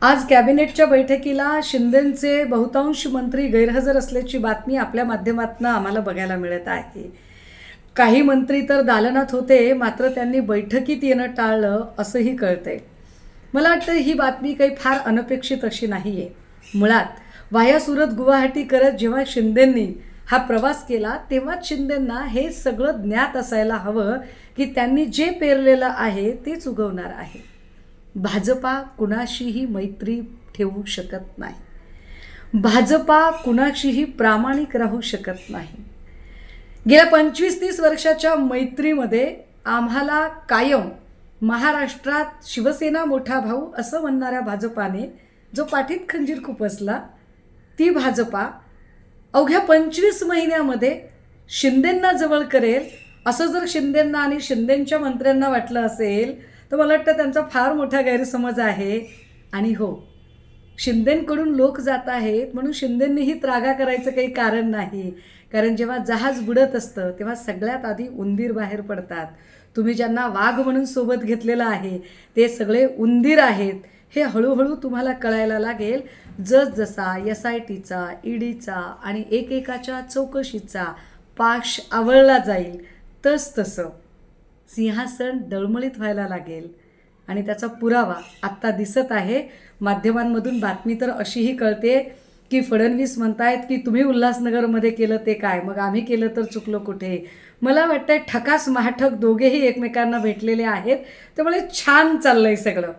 आज कॅबिनेटच्या बैठकीला शिंदेंचे बहुतांश मंत्री गैरहजर असल्याची बातमी आपल्या माध्यमातून आम्हाला बघायला मिळत आहे। काही मंत्री तर दालनात होते, मात्र त्यांनी बैठकीत येणं टाळलं असंही कळतंय। मला वाटतं ही बातमी काही फार अनपेक्षित अशी नाहीये। मुळात वाया सुरत गुवाहाटी करत जेव्हा शिंदेंनी हा प्रवास केला तेव्हाच शिंदेंना हे सगळं ज्ञात असायला हवं की त्यांनी जे पेरलेलं आहे तेच उगवणार आहे। भाजपा कुणाशीही मैत्री ठेवू शकत नाही। भाजपा कुणाशीही प्रामाणिक राहू शकत नाही। गेल्या 25-30 वर्षाच्या मैत्रीमध्ये आम्हाला कायम महाराष्ट्रात शिवसेना मोठा भाऊ असं म्हणणाऱ्या भाजपाने जो पाठीत खंजीर खुपसला, ती भाजपा अवघ्या 25 महिन्यामध्ये शिंदेंना जवळ करेल असं जर शिंदेंना आणि शिंदेंच्या मंत्र्यांना वाटलं असेल तर मला वाटतं त्यांचा फार मोठा गैरसमज आहे। आणि हो, शिंदेंकडून लोक जात आहेत म्हणून शिंदेंनीही त्रागा करायचं काही कारण नाही। कारण जेव्हा जहाज बुडत असतं तेव्हा सगळ्यात आधी उंदीर बाहेर पडतात। तुम्ही ज्यांना वाघ म्हणून सोबत घेतलेलं आहे ते सगळे उंदीर आहेत हे हळूहळू तुम्हाला कळायला लागेल। जसजसा SITचा, EDचा आणि एकेकाच्या चौकशीचा पाश आवळला जाईल तसतसं सिंहासन डळमळीत व्हायला लागेल। आणि त्याचा पुरावा आत्ता दिसत आहे। माध्यमांमधून बातमी तर अशीही कळते की फडणवीस म्हणतायत की तुम्ही उल्हासनगरमध्ये केलं ते काय, मग आम्ही केलं तर चुकलो कुठे। मला वाटतंय ठकास महाठक दोघेही एकमेकांना भेटलेले आहेत, त्यामुळे छान चाललंय सगळं।